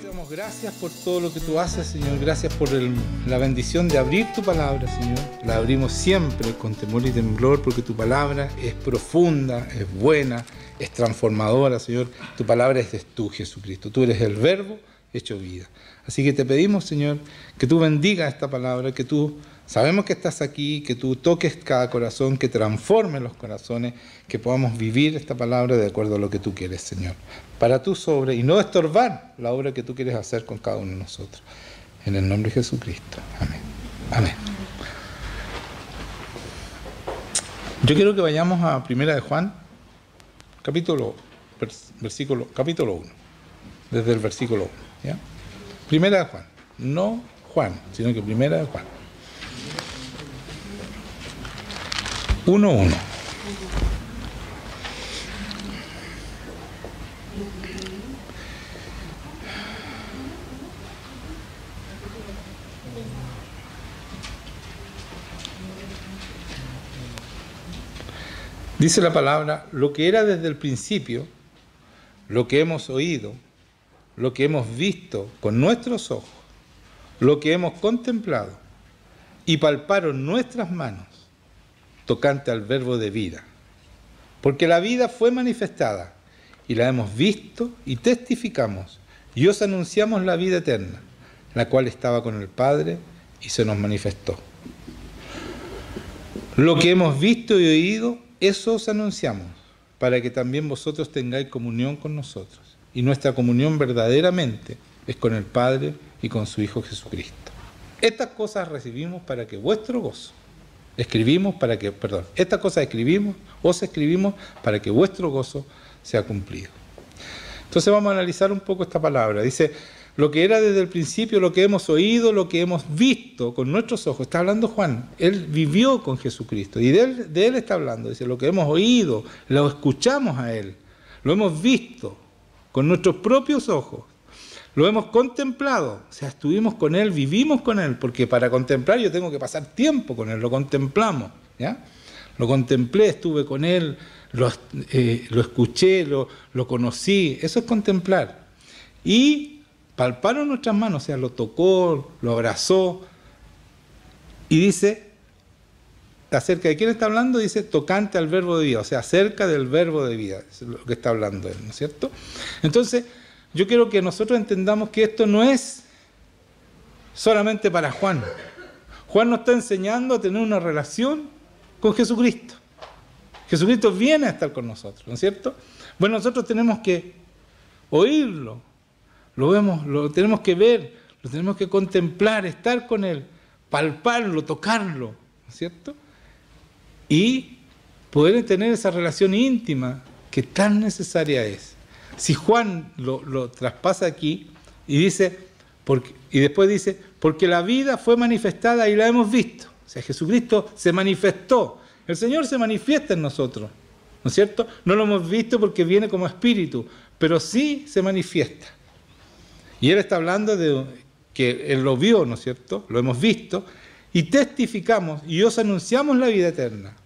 Te damos gracias por todo lo que tú haces, Señor. Gracias por la bendición de abrir tu palabra, Señor. La abrimos siempre con temor y temblor porque tu palabra es profunda, es buena, es transformadora, Señor. Tu palabra es tú, Jesucristo. Tú eres el Verbo hecho vida. Así que te pedimos, Señor, que tú bendigas esta palabra, que tú, sabemos que estás aquí, que tú toques cada corazón, que transformes los corazones, que podamos vivir esta palabra de acuerdo a lo que tú quieres, Señor. Para tu obra y no estorbar la obra que tú quieres hacer con cada uno de nosotros. En el nombre de Jesucristo. Amén. Amén. Yo quiero que vayamos a Primera de Juan, capítulo 1, desde el versículo 1. ¿Ya? Primera de Juan, no Juan, sino que Primera de Juan. 1:1. Dice la palabra, lo que era desde el principio, lo que hemos oído, lo que hemos visto con nuestros ojos, lo que hemos contemplado y palparon nuestras manos, tocante al verbo de vida. Porque la vida fue manifestada y la hemos visto y testificamos y os anunciamos la vida eterna, la cual estaba con el Padre y se nos manifestó. Lo que hemos visto y oído, eso os anunciamos, para que también vosotros tengáis comunión con nosotros. Y nuestra comunión verdaderamente es con el Padre y con su Hijo Jesucristo. Estas cosas recibimos para que vuestro gozo, estas cosas os escribimos para que vuestro gozo sea cumplido. Entonces vamos a analizar un poco esta palabra. Dice, lo que era desde el principio, lo que hemos oído, lo que hemos visto con nuestros ojos. Está hablando Juan, él vivió con Jesucristo y de él está hablando. Dice, lo que hemos oído, lo escuchamos a él, lo hemos visto con nuestros propios ojos, lo hemos contemplado, o sea, estuvimos con él, vivimos con él, porque para contemplar yo tengo que pasar tiempo con él, lo contemplamos, ¿ya? Lo contemplé, estuve con él, lo escuché, lo conocí, eso es contemplar. Y palparon nuestras manos, o sea, lo tocó, lo abrazó, y dice, acerca de quién está hablando, dice, tocante al verbo de vida, o sea, acerca del verbo de vida, es lo que está hablando él, ¿no es cierto? Entonces, yo quiero que nosotros entendamos que esto no es solamente para Juan. Juan nos está enseñando a tener una relación con Jesucristo. Jesucristo viene a estar con nosotros, ¿no es cierto? Bueno, nosotros tenemos que oírlo, lo tenemos que ver, lo tenemos que contemplar, estar con él, palparlo, tocarlo, ¿no es cierto? Y poder tener esa relación íntima que tan necesaria es. Si Juan lo traspasa aquí y dice, y después dice, porque la vida fue manifestada y la hemos visto. O sea, Jesucristo se manifestó. El Señor se manifiesta en nosotros, ¿no es cierto? No lo hemos visto porque viene como espíritu, pero sí se manifiesta. Y Él está hablando de que Él lo vio, ¿no es cierto? Lo hemos visto y testificamos y os anunciamos la vida eterna,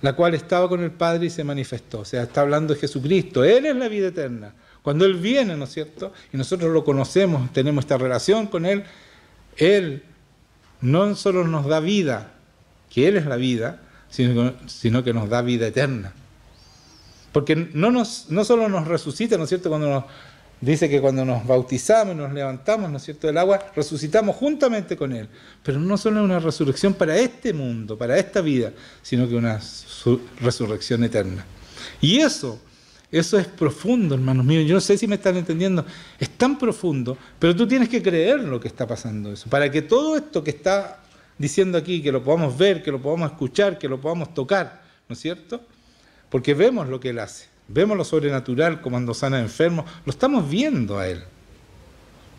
la cual estaba con el Padre y se manifestó. O sea, está hablando de Jesucristo. Él es la vida eterna. Cuando Él viene, ¿no es cierto? Y nosotros lo conocemos, tenemos esta relación con Él, Él no solo nos da vida, que Él es la vida, sino que nos da vida eterna. Porque no solo nos resucita, ¿no es cierto? Dice que cuando nos bautizamos y nos levantamos, ¿no es cierto?, del agua, resucitamos juntamente con Él. Pero no solo es una resurrección para este mundo, para esta vida, sino que una resurrección eterna. Y eso es profundo, hermanos míos. Yo no sé si me están entendiendo. Es tan profundo, pero tú tienes que creer lo que está pasando eso. Para que todo esto que está diciendo aquí, que lo podamos ver, que lo podamos escuchar, que lo podamos tocar, ¿no es cierto? Porque vemos lo que Él hace. Vemos lo sobrenatural, como cuando sana enfermos, lo estamos viendo a Él.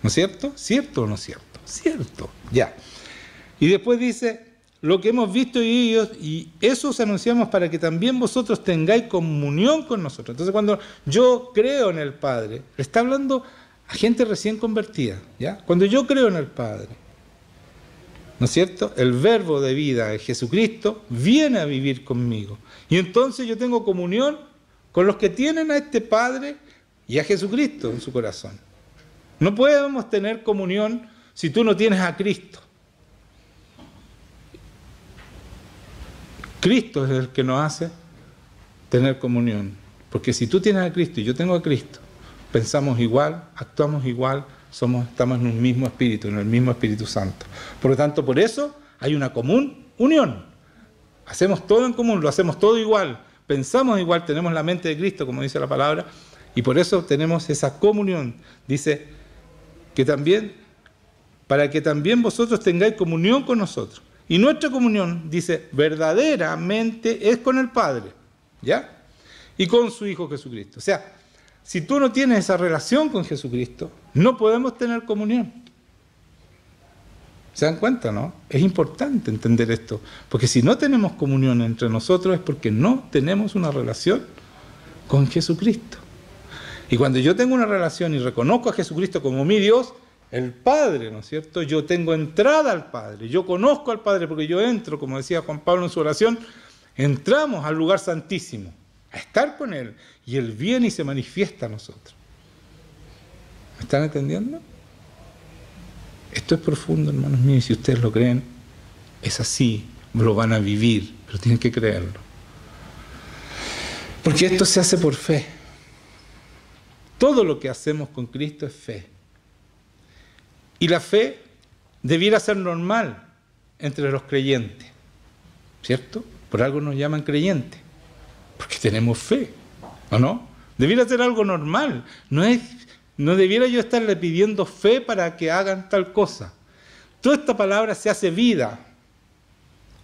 ¿No es cierto? ¿Cierto o no cierto? Cierto, ya. Y después dice, lo que hemos visto y eso os anunciamos para que también vosotros tengáis comunión con nosotros. Entonces cuando yo creo en el Padre, le está hablando a gente recién convertida, ¿ya? Cuando yo creo en el Padre, ¿no es cierto? El verbo de vida, Jesucristo, viene a vivir conmigo. Y entonces yo tengo comunión con los que tienen a este Padre y a Jesucristo en su corazón. No podemos tener comunión si tú no tienes a Cristo. Cristo es el que nos hace tener comunión. Porque si tú tienes a Cristo y yo tengo a Cristo, pensamos igual, actuamos igual, estamos en un mismo espíritu, en el mismo Espíritu Santo. Por lo tanto, por eso hay una común unión. Hacemos todo en común, lo hacemos todo igual, pensamos igual, tenemos la mente de Cristo, como dice la palabra, y por eso tenemos esa comunión. Dice que también, para que también vosotros tengáis comunión con nosotros. Y nuestra comunión, dice, verdaderamente es con el Padre, ¿ya? Y con su Hijo Jesucristo. O sea, si tú no tienes esa relación con Jesucristo, no podemos tener comunión. ¿Se dan cuenta, no? Es importante entender esto, porque si no tenemos comunión entre nosotros es porque no tenemos una relación con Jesucristo. Y cuando yo tengo una relación y reconozco a Jesucristo como mi Dios, el Padre, ¿no es cierto? Yo tengo entrada al Padre, yo conozco al Padre porque yo entro, como decía Juan Pablo en su oración, entramos al lugar santísimo, a estar con Él, y Él viene y se manifiesta a nosotros. ¿Me están entendiendo? Esto es profundo, hermanos míos, y si ustedes lo creen, es así, lo van a vivir, pero tienen que creerlo. Porque esto se hace por fe. Todo lo que hacemos con Cristo es fe. Y la fe debiera ser normal entre los creyentes, ¿cierto? Por algo nos llaman creyentes, porque tenemos fe, ¿o no? Debiera ser algo normal, no debiera yo estarle pidiendo fe para que hagan tal cosa. Toda esta palabra se hace vida,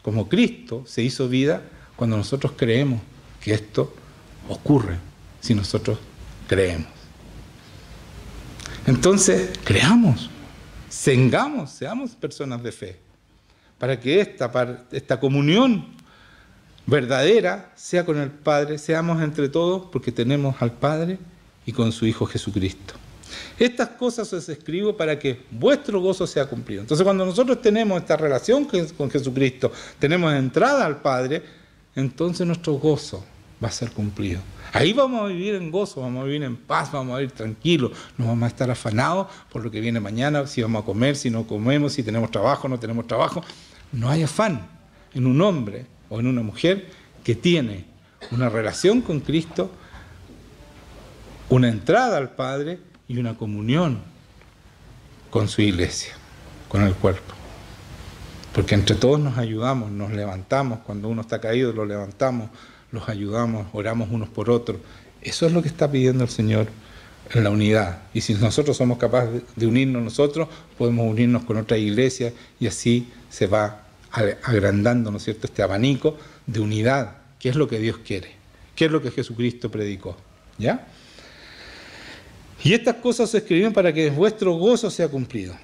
como Cristo se hizo vida cuando nosotros creemos que esto ocurre, si nosotros creemos. Entonces, creamos. Seamos personas de fe, para que esta comunión verdadera sea con el Padre, seamos entre todos, porque tenemos al Padre y con su Hijo Jesucristo. Estas cosas os escribo para que vuestro gozo sea cumplido. Entonces, cuando nosotros tenemos esta relación con Jesucristo, tenemos entrada al Padre, entonces nuestro gozo va a ser cumplido. Ahí vamos a vivir en gozo, vamos a vivir en paz, vamos a vivir tranquilos, no vamos a estar afanados por lo que viene mañana, si vamos a comer, si no comemos, si tenemos trabajo, no tenemos trabajo. No hay afán en un hombre o en una mujer que tiene una relación con Cristo, una entrada al Padre y una comunión con su iglesia, con el cuerpo. Porque entre todos nos ayudamos, nos levantamos, cuando uno está caído lo levantamos, los ayudamos, oramos unos por otros. Eso es lo que está pidiendo el Señor en la unidad. Y si nosotros somos capaces de unirnos nosotros, podemos unirnos con otras iglesias y así se va agrandando, ¿no es cierto?, este abanico de unidad, que es lo que Dios quiere, que es lo que Jesucristo predicó. ¿Ya? Y estas cosas se escriben para que vuestro gozo sea cumplido.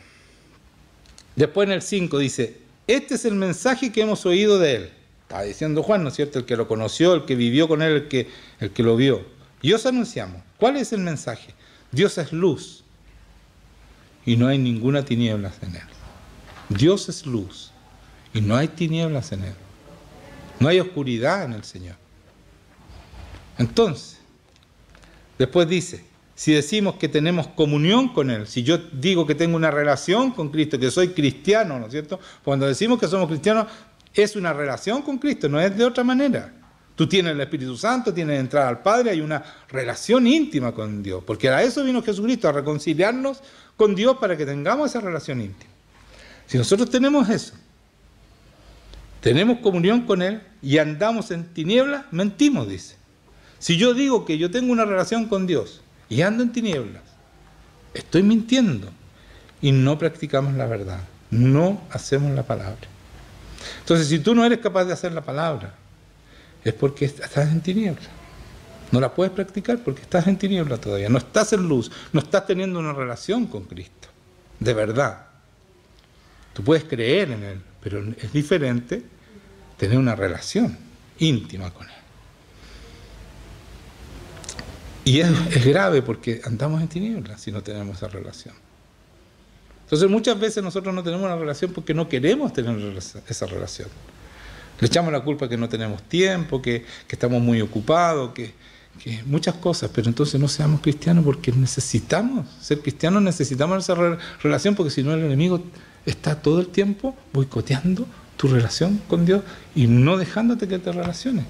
Después en el 5 dice, este es el mensaje que hemos oído de Él. Está diciendo Juan, ¿no es cierto? El que lo conoció, el que vivió con Él, el que lo vio. Y os anunciamos. ¿Cuál es el mensaje? Dios es luz y no hay ninguna tinieblas en Él. Dios es luz y no hay tinieblas en Él. No hay oscuridad en el Señor. Entonces, después dice, si decimos que tenemos comunión con Él, si yo digo que tengo una relación con Cristo, que soy cristiano, ¿no es cierto? Cuando decimos que somos cristianos, es una relación con Cristo, no es de otra manera. Tú tienes el Espíritu Santo, tienes entrada al Padre, hay una relación íntima con Dios, porque a eso vino Jesucristo, a reconciliarnos con Dios para que tengamos esa relación íntima. Si nosotros tenemos eso, tenemos comunión con Él y andamos en tinieblas, mentimos, dice. Si yo digo que yo tengo una relación con Dios y ando en tinieblas, estoy mintiendo y no practicamos la verdad, no hacemos la palabra. Entonces, si tú no eres capaz de hacer la palabra, es porque estás en tinieblas. No la puedes practicar porque estás en tinieblas todavía, no estás en luz, no estás teniendo una relación con Cristo, de verdad. Tú puedes creer en Él, pero es diferente tener una relación íntima con Él. Y es grave porque andamos en tinieblas si no tenemos esa relación. Entonces muchas veces nosotros no tenemos una relación porque no queremos tener esa relación. Le echamos la culpa que no tenemos tiempo, que estamos muy ocupados, que que muchas cosas, pero entonces no seamos cristianos porque necesitamos ser cristianos, necesitamos esa relación, porque si no el enemigo está todo el tiempo boicoteando tu relación con Dios y no dejándote que te relaciones.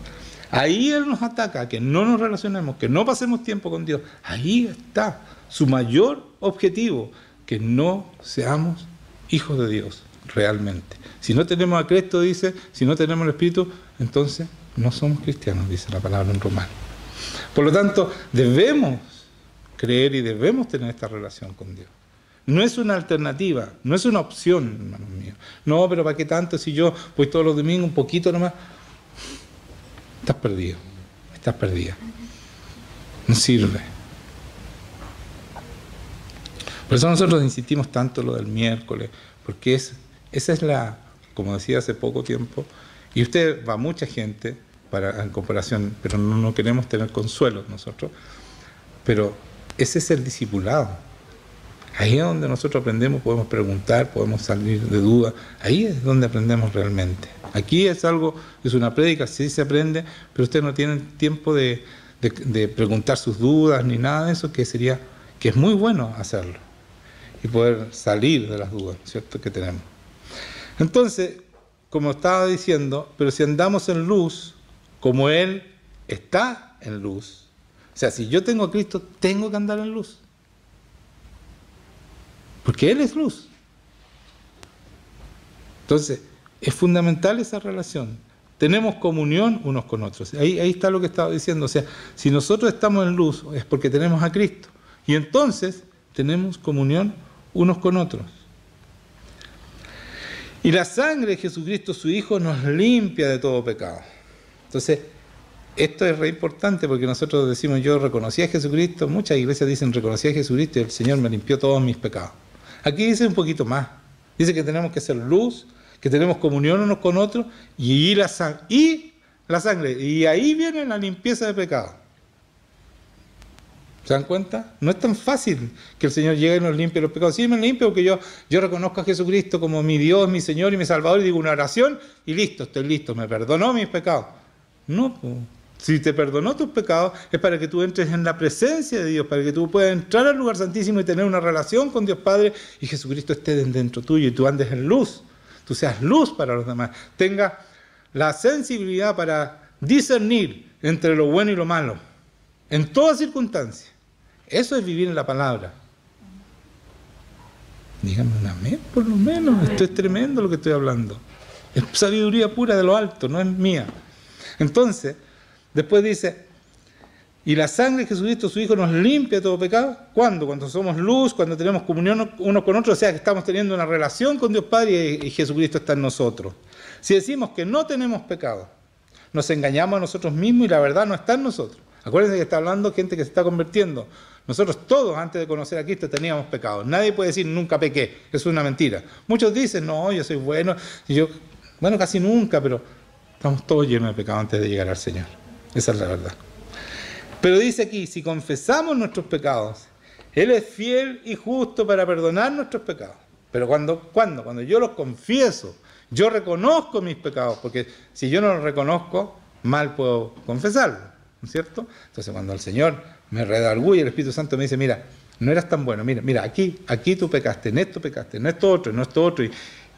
Ahí Él nos ataca, que no nos relacionemos, que no pasemos tiempo con Dios. Ahí está su mayor objetivo, que no seamos hijos de Dios realmente. Si no tenemos a Cristo, dice, si no tenemos el Espíritu, entonces no somos cristianos, dice la palabra en Romanos. Por lo tanto, debemos creer y debemos tener esta relación con Dios. No es una alternativa, no es una opción, hermanos míos. No, pero ¿para qué tanto si yo voy todos los domingos un poquito nomás? Estás perdido, estás perdida. No sirve. Por eso nosotros insistimos tanto lo del miércoles, porque esa es la, como decía hace poco tiempo, y usted va mucha gente en comparación, pero no queremos tener consuelo nosotros, pero ese es el discipulado. Ahí es donde nosotros aprendemos, podemos preguntar, podemos salir de dudas, ahí es donde aprendemos realmente. Aquí es algo, es una prédica, sí se aprende, pero usted no tiene tiempo de preguntar sus dudas ni nada de eso, que es muy bueno hacerlo y poder salir de las dudas, ¿cierto?, que tenemos. Entonces, como estaba diciendo, pero si andamos en luz, como Él está en luz, o sea, si yo tengo a Cristo, tengo que andar en luz, porque Él es luz. Entonces, es fundamental esa relación. Tenemos comunión unos con otros. Ahí está lo que estaba diciendo. O sea, si nosotros estamos en luz, es porque tenemos a Cristo. Y entonces, tenemos comunión unos con otros. Y la sangre de Jesucristo, su Hijo, nos limpia de todo pecado. Entonces, esto es re importante porque nosotros decimos, yo reconocí a Jesucristo, muchas iglesias dicen, reconocí a Jesucristo y el Señor me limpió todos mis pecados. Aquí dice un poquito más. Dice que tenemos que ser luz, que tenemos comunión unos con otros y la sangre. Y ahí viene la limpieza de pecado. ¿Se dan cuenta? No es tan fácil que el Señor llegue y nos limpie los pecados. Sí, me limpio porque yo reconozco a Jesucristo como mi Dios, mi Señor y mi Salvador y digo una oración y listo, estoy listo, me perdonó mis pecados. No, pues. Si te perdonó tus pecados es para que tú entres en la presencia de Dios, para que tú puedas entrar al lugar santísimo y tener una relación con Dios Padre y Jesucristo esté dentro tuyo y tú andes en luz, tú seas luz para los demás, tengas la sensibilidad para discernir entre lo bueno y lo malo, en toda circunstancia. Eso es vivir en la palabra. Díganme un amén, por lo menos. Esto es tremendo lo que estoy hablando. Es sabiduría pura de lo alto, no es mía. Entonces, después dice, y la sangre de Jesucristo, su Hijo, nos limpia de todo pecado. ¿Cuándo? Cuando somos luz, cuando tenemos comunión unos con otros, o sea, que estamos teniendo una relación con Dios Padre y Jesucristo está en nosotros. Si decimos que no tenemos pecado, nos engañamos a nosotros mismos y la verdad no está en nosotros. Acuérdense que está hablando gente que se está convirtiendo. Nosotros todos, antes de conocer a Cristo, teníamos pecado. Nadie puede decir, nunca pequé. Eso es una mentira. Muchos dicen, no, yo soy bueno. Y yo, bueno, casi nunca, pero estamos todos llenos de pecado antes de llegar al Señor. Esa es la verdad. Pero dice aquí, si confesamos nuestros pecados, Él es fiel y justo para perdonar nuestros pecados. Pero cuando yo los confieso, yo reconozco mis pecados, porque si yo no los reconozco, mal puedo confesarlo, ¿no es cierto? Entonces cuando el Señor me redarguye, el Espíritu Santo me dice, mira, no eras tan bueno, mira, aquí tú pecaste, en esto pecaste, no esto otro,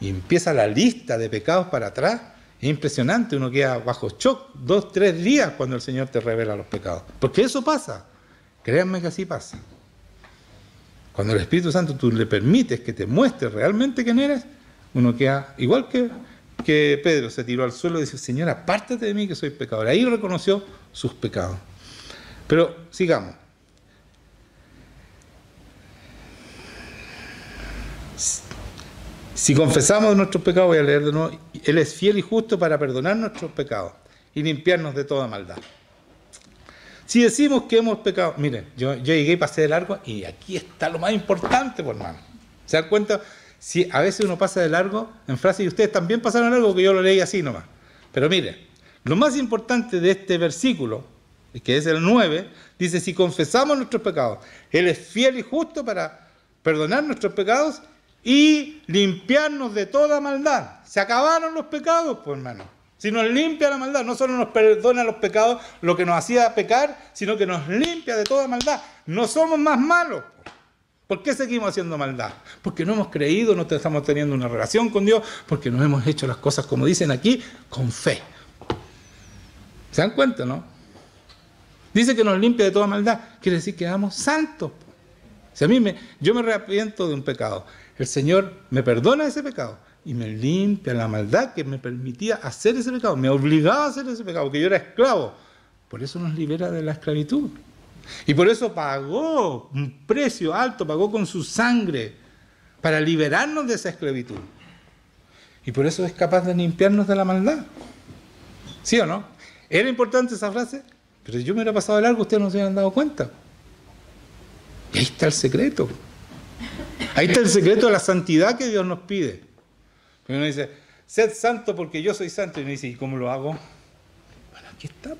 y empieza la lista de pecados para atrás. Es impresionante, uno queda bajo shock 2, 3 días cuando el Señor te revela los pecados. Porque eso pasa, créanme que así pasa. Cuando el Espíritu Santo tú le permites que te muestre realmente quién eres, uno queda igual que Pedro, se tiró al suelo y dice, Señor, apártate de mí que soy pecador. Ahí reconoció sus pecados. Pero sigamos. Si confesamos nuestros pecados, voy a leer de nuevo, Él es fiel y justo para perdonar nuestros pecados y limpiarnos de toda maldad. Si decimos que hemos pecado, miren, yo llegué y pasé de largo y aquí está lo más importante, por hermano. ¿Se dan cuenta? Si a veces uno pasa de largo en frases y ustedes también pasaron de largo porque yo lo leí así nomás. Pero miren, lo más importante de este versículo, que es el 9, dice, si confesamos nuestros pecados, Él es fiel y justo para perdonar nuestros pecados y limpiarnos de toda maldad. Se acabaron los pecados, pues hermano. Si nos limpia la maldad, no solo nos perdona los pecados, lo que nos hacía pecar, sino que nos limpia de toda maldad. No somos más malos. ¿Por qué seguimos haciendo maldad? Porque no hemos creído, no estamos teniendo una relación con Dios, porque no hemos hecho las cosas, como dicen aquí, con fe. ¿Se dan cuenta, no? Dice que nos limpia de toda maldad. Quiere decir que somos santos. Si yo me arrepiento de un pecado, el Señor me perdona ese pecado y me limpia la maldad que me permitía hacer ese pecado, me obligaba a hacer ese pecado, porque yo era esclavo. Por eso nos libera de la esclavitud. Y por eso pagó un precio alto, pagó con su sangre para liberarnos de esa esclavitud. Y por eso es capaz de limpiarnos de la maldad. ¿Sí o no? ¿Era importante esa frase? Pero yo me hubiera pasado de largo, ustedes no se hubieran dado cuenta. Y ahí está el secreto. Ahí está el secreto de la santidad que Dios nos pide. Porque uno dice, sed santo porque yo soy santo. Y uno dice, ¿y cómo lo hago? Bueno, aquí está.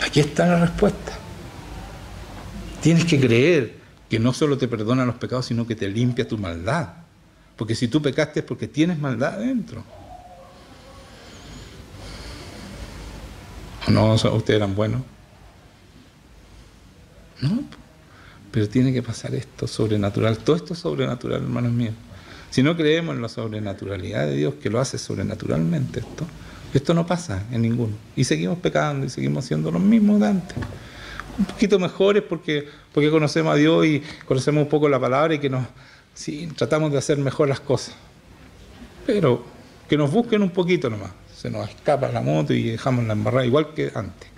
Aquí está la respuesta. Tienes que creer que no solo te perdona los pecados, sino que te limpia tu maldad. Porque si tú pecaste es porque tienes maldad adentro. ¿O no? ¿Ustedes eran buenos? No, pero tiene que pasar esto sobrenatural. Todo esto es sobrenatural, hermanos míos. Si no creemos en la sobrenaturalidad de Dios, que lo hace sobrenaturalmente esto no pasa en ninguno. Y seguimos pecando y seguimos siendo los mismos de antes. Un poquito mejores porque conocemos a Dios y conocemos un poco la palabra y que tratamos de hacer mejor las cosas. Pero que nos busquen un poquito nomás. Se nos escapa la moto y dejamos la embarrada igual que antes.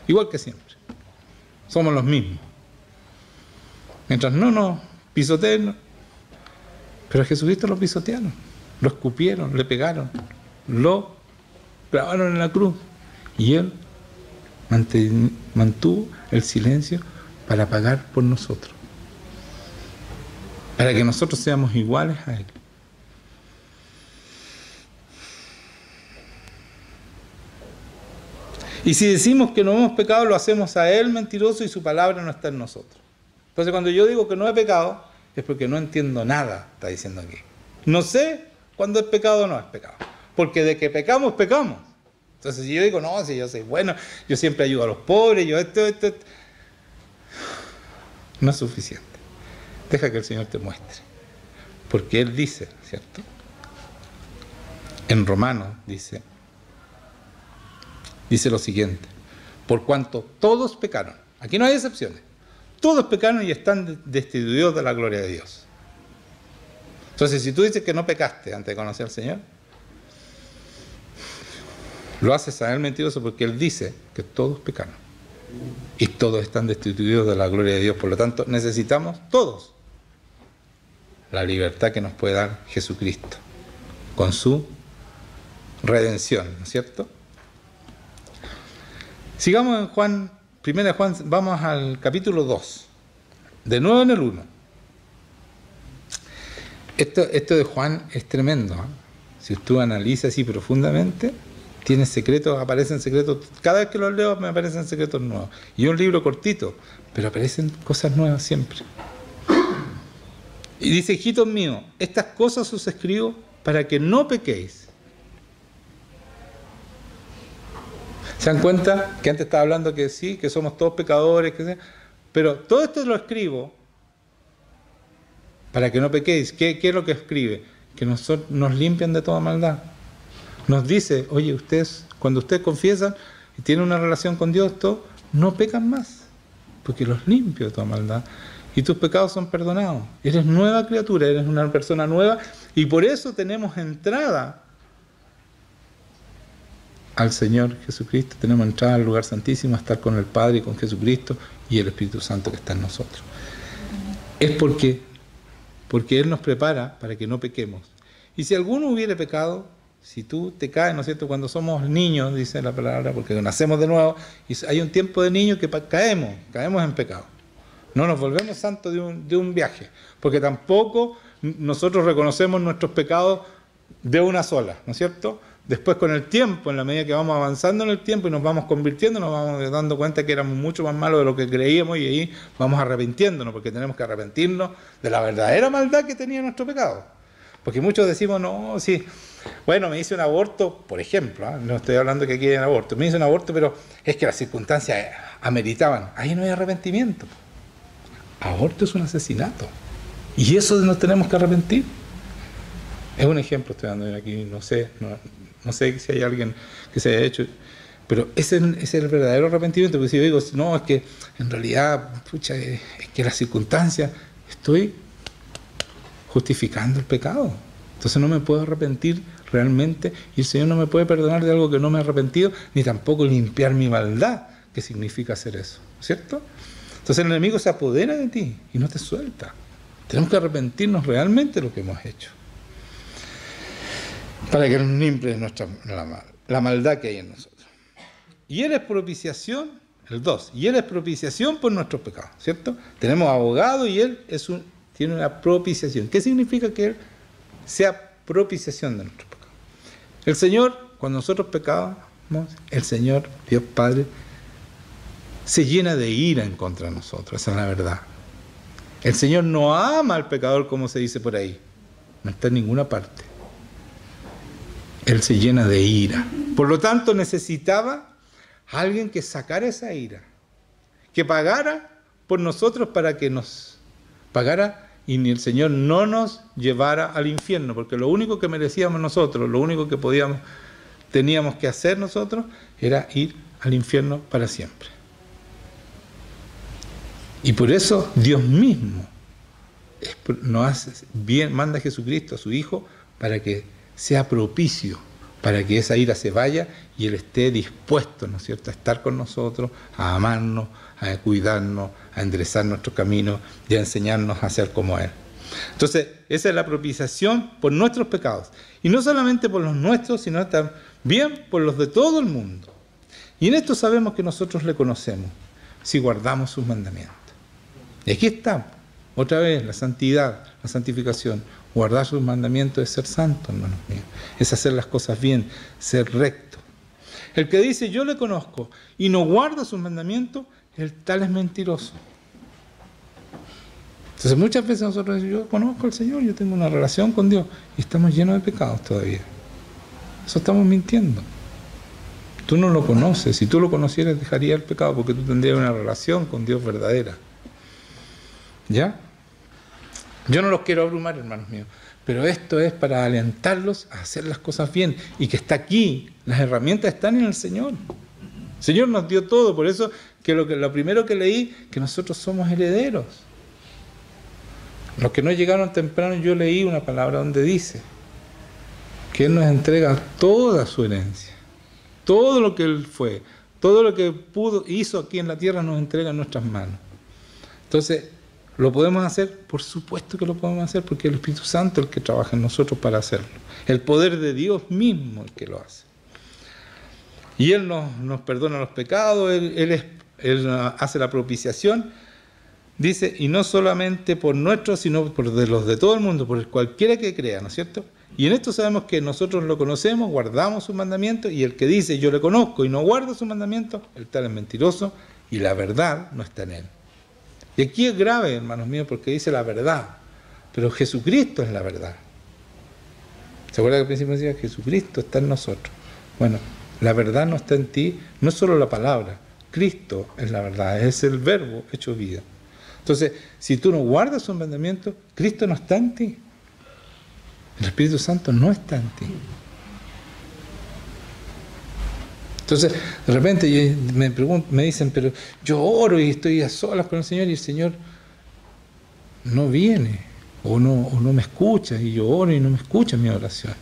Igual que siempre. Somos los mismos. Mientras no nos pisoteen, pero a Jesucristo lo pisotearon, lo escupieron, le pegaron, lo clavaron en la cruz. Y Él mantuvo el silencio para pagar por nosotros. Para que nosotros seamos iguales a Él. Y si decimos que no hemos pecado, lo hacemos a Él mentiroso y su palabra no está en nosotros. Entonces cuando yo digo que no he pecado, es porque no entiendo nada, está diciendo aquí. No sé cuándo es pecado o no es pecado. Porque de que pecamos, pecamos. Entonces si yo digo, no, si yo soy bueno, yo siempre ayudo a los pobres, yo esto, no es suficiente. Deja que el Señor te muestre. Porque Él dice, ¿cierto? En Romanos dice lo siguiente: por cuanto todos pecaron, aquí no hay excepciones, todos pecaron y están destituidos de la gloria de Dios. Entonces, si tú dices que no pecaste antes de conocer al Señor, lo haces a Él mentiroso, porque Él dice que todos pecaron y todos están destituidos de la gloria de Dios. Por lo tanto, necesitamos todos la libertad que nos puede dar Jesucristo con su redención, ¿no es cierto? Sigamos en Juan, 1 Juan, vamos al capítulo 2, de nuevo en el 1. Esto de Juan es tremendo, ¿eh? Si tú analizas así profundamente, tiene secretos, aparecen secretos, cada vez que los leo me aparecen secretos nuevos. Y es un libro cortito, pero aparecen cosas nuevas siempre. Y dice, hijitos míos, estas cosas os escribo para que no pequéis. ¿Se dan cuenta que antes estaba hablando que sí, que somos todos pecadores, pero todo esto lo escribo para que no pequéis? ¿Qué es lo que escribe? Que nos limpian de toda maldad. Nos dice, oye, ustedes, cuando ustedes confiesan y tienen una relación con Dios, no pecan más, porque los limpio de toda maldad. Y tus pecados son perdonados. Eres nueva criatura, eres una persona nueva, y por eso tenemos entrada al Señor Jesucristo, tenemos entrada al lugar santísimo, a estar con el Padre y con Jesucristo y el Espíritu Santo que está en nosotros. Es porque Él nos prepara para que no pequemos. Y si alguno hubiere pecado, si tú te caes, ¿no es cierto? Cuando somos niños, dice la palabra, porque nacemos de nuevo, y hay un tiempo de niño que caemos en pecado. No nos volvemos santos de un viaje, porque tampoco nosotros reconocemos nuestros pecados de una sola, ¿no es cierto? Después, con el tiempo, en la medida que vamos avanzando en el tiempo y nos vamos convirtiendo, nos vamos dando cuenta que éramos mucho más malos de lo que creíamos, y ahí vamos arrepintiéndonos, porque tenemos que arrepentirnos de la verdadera maldad que tenía nuestro pecado. Porque muchos decimos, no, sí, Bueno, me hice un aborto, por ejemplo, no estoy hablando que aquí hay un aborto, me hice un aborto, pero es que las circunstancias ameritaban. Ahí no hay arrepentimiento. Aborto es un asesinato. Y eso nos tenemos que arrepentir. Es un ejemplo, estoy dando aquí, no sé si hay alguien que se haya hecho, pero ese es el verdadero arrepentimiento, porque si yo digo, no, es que en realidad, pucha, es que las circunstancias, estoy justificando el pecado. Entonces no me puedo arrepentir realmente, y el Señor no me puede perdonar de algo que no me he arrepentido, ni tampoco limpiar mi maldad, que significa hacer eso, ¿cierto? Entonces el enemigo se apodera de ti y no te suelta. Tenemos que arrepentirnos realmente de lo que hemos hecho, para que nos limpie la maldad que hay en nosotros. Y Él es propiciación, el 2, y Él es propiciación por nuestros pecados, ¿cierto? Tenemos abogado y Él tiene una propiciación. ¿Qué significa que Él sea propiciación de nuestros pecados? El Señor, cuando nosotros pecábamos, el Señor, Dios Padre, se llena de ira en contra de nosotros, esa es la verdad. El Señor no ama al pecador como se dice por ahí, no está en ninguna parte. Él se llena de ira. Por lo tanto, necesitaba a alguien que sacara esa ira, que pagara por nosotros para que nos pagara y ni el Señor no nos llevara al infierno, porque lo único que merecíamos nosotros, lo único que teníamos que hacer nosotros, era ir al infierno para siempre. Y por eso Dios mismo nos hace bien, manda a Jesucristo, a su Hijo, para que sea propicio, para que esa ira se vaya y Él esté dispuesto, ¿no es cierto?, a estar con nosotros, a amarnos, a cuidarnos, a enderezar nuestro camino y a enseñarnos a ser como Él. Entonces, esa es la propiciación por nuestros pecados. Y no solamente por los nuestros, sino también por los de todo el mundo. Y en esto sabemos que nosotros le conocemos, si guardamos sus mandamientos. Y aquí está, otra vez, la santidad, la santificación. Guardar sus mandamientos es ser santo, hermanos míos. Es hacer las cosas bien, ser recto. El que dice, yo le conozco, y no guarda sus mandamientos, el tal es mentiroso. Entonces muchas veces nosotros decimos, yo conozco al Señor, yo tengo una relación con Dios, y estamos llenos de pecados todavía. Eso estamos mintiendo. Tú no lo conoces. Si tú lo conocieras, dejarías el pecado, porque tú tendrías una relación con Dios verdadera. ¿Ya? Yo no los quiero abrumar, hermanos míos, pero esto es para alentarlos a hacer las cosas bien, y que está aquí, las herramientas están en el Señor. El Señor nos dio todo, por eso que lo primero que leí, que nosotros somos herederos. Los que no llegaron temprano, yo leí una palabra donde dice que Él nos entrega toda su herencia, todo lo que Él fue, todo lo que hizo aquí en la tierra nos entrega en nuestras manos. Entonces, ¿lo podemos hacer? Por supuesto que lo podemos hacer, porque el Espíritu Santo es el que trabaja en nosotros para hacerlo. El poder de Dios mismo es el que lo hace. Y Él nos perdona los pecados, Él hace la propiciación, dice, y no solamente por nuestros, sino por los de todo el mundo, por cualquiera que crea, ¿no es cierto? Y en esto sabemos que nosotros lo conocemos, guardamos sus mandamientos, y el que dice, yo le conozco y no guarda sus mandamientos, el tal es mentiroso, y la verdad no está en él. Y aquí es grave, hermanos míos, porque dice la verdad, pero Jesucristo es la verdad. ¿Se acuerdan que al principio decía Jesucristo está en nosotros? Bueno, la verdad no está en ti, no es solo la palabra, Cristo es la verdad, es el verbo hecho vida. Entonces, si tú no guardas sus mandamientos, Cristo no está en ti. El Espíritu Santo no está en ti. Entonces, de repente me dicen, pero yo oro y estoy a solas con el Señor, y el Señor no viene, o no me escucha, y yo oro y no me escucha mi oración.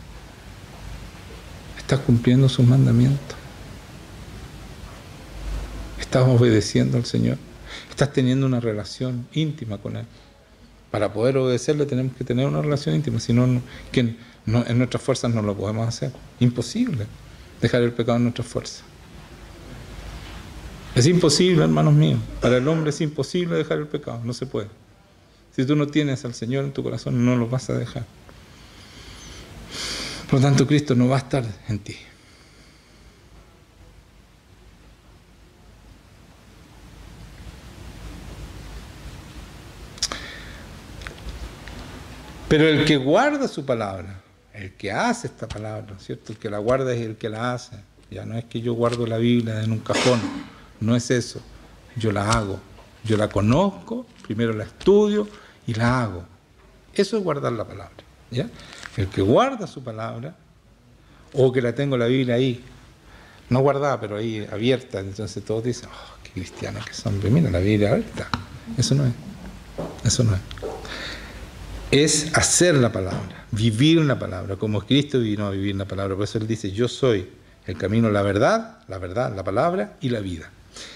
¿Estás cumpliendo sus mandamientos? ¿Estás obedeciendo al Señor? ¿Estás teniendo una relación íntima con Él? Para poder obedecerle tenemos que tener una relación íntima, si no, en nuestras fuerzas no lo podemos hacer. Imposible dejar el pecado en nuestras fuerzas. Es imposible, hermanos míos. Para el hombre es imposible dejar el pecado, no se puede. Si tú no tienes al Señor en tu corazón, no lo vas a dejar. Por lo tanto, Cristo no va a estar en ti. Pero el que guarda su palabra, el que hace esta palabra, ¿no es cierto? El que la guarda es el que la hace. Ya no es que yo guardo la Biblia en un cajón, no es eso. Yo la hago, yo la conozco, primero la estudio y la hago. Eso es guardar la palabra, ¿ya? El que guarda su palabra, o que la tengo la Biblia ahí, no guardada, pero ahí abierta, entonces todos dicen, oh, qué cristianos que son, mira la Biblia abierta. Eso no es, eso no es. Es hacer la palabra, vivir la palabra, como Cristo vino a vivir la palabra. Por eso Él dice, yo soy el camino, la verdad, la palabra y la vida.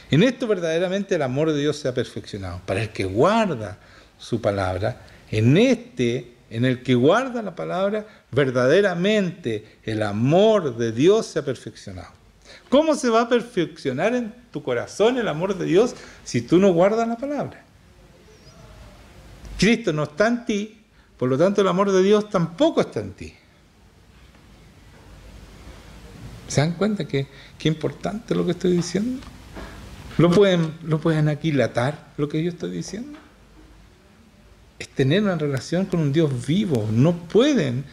En esto verdaderamente el amor de Dios se ha perfeccionado. Para el que guarda su palabra, en el que guarda la palabra, verdaderamente el amor de Dios se ha perfeccionado. ¿Cómo se va a perfeccionar en tu corazón el amor de Dios si tú no guardas la palabra? Cristo no está en ti, por lo tanto el amor de Dios tampoco está en ti. ¿Se dan cuenta qué importante lo que estoy diciendo? ¿Lo pueden aquilatar lo que yo estoy diciendo? Es tener una relación con un Dios vivo. No pueden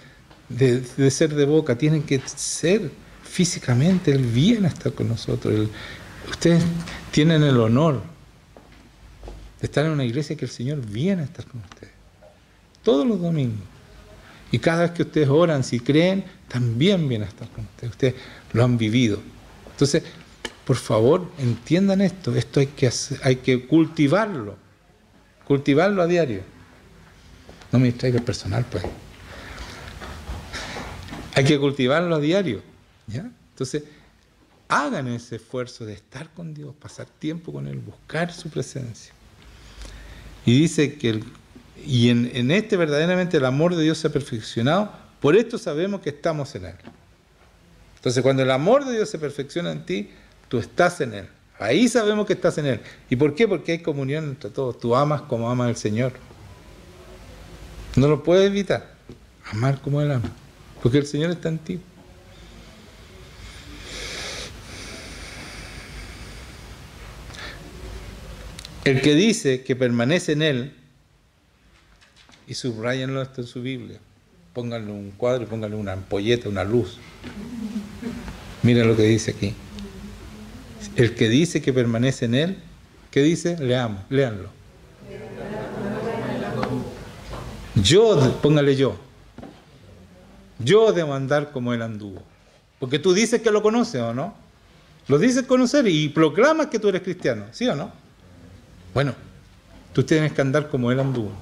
de ser de boca, tienen que ser físicamente. Él viene a estar con nosotros. Ustedes tienen el honor de estar en una iglesia que el Señor viene a estar con ustedes. Todos los domingos. Y cada vez que ustedes oran, si creen, también viene a estar con ustedes. Ustedes lo han vivido. Entonces, por favor, entiendan esto. Esto hay que cultivarlo. Cultivarlo a diario. No me distraiga el personal, pues. Hay que cultivarlo a diario, ¿ya? Entonces, hagan ese esfuerzo de estar con Dios, pasar tiempo con Él, buscar su presencia. Y dice que en este verdaderamente el amor de Dios se ha perfeccionado, por esto sabemos que estamos en Él. Entonces, cuando el amor de Dios se perfecciona en ti, tú estás en Él. Ahí sabemos que estás en Él. ¿Y por qué? Porque hay comunión entre todos. Tú amas como ama el Señor. No lo puedes evitar. Amar como Él ama. Porque el Señor está en ti. El que dice que permanece en Él, y subrayenlo esto en su Biblia, pónganle un cuadro y pónganle una ampolleta, una luz. Miren lo que dice aquí. El que dice que permanece en Él, ¿qué dice? Leamos, léanlo. Póngale yo. Yo debo andar como Él anduvo. Porque tú dices que lo conoces, ¿o no? Lo dices conocer y proclamas que tú eres cristiano, ¿sí o no? Bueno, tú tienes que andar como Él anduvo.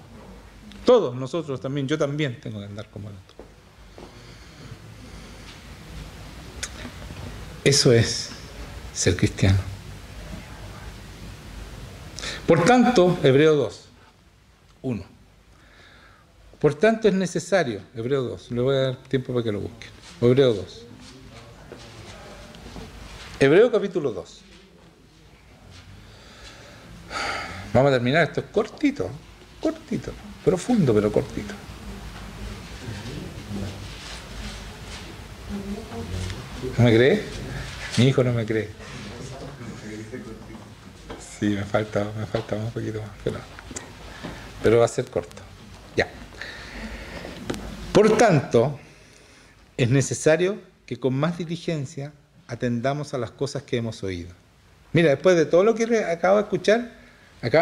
Todos nosotros también, yo también tengo que andar como Él anduvo. Eso es ser cristiano. Por tanto, Hebreo 2, 1. Por tanto es necesario, Hebreo 2, le voy a dar tiempo para que lo busquen. Hebreo 2. Hebreo capítulo 2. Vamos a terminar, esto es cortito, profundo pero cortito. ¿No me cree? Mi hijo no me cree. Sí, me falta un poquito más, pero va a ser corto. Ya. Por tanto, es necesario que con más diligencia atendamos a las cosas que hemos oído. Mira, después de todo lo que acaban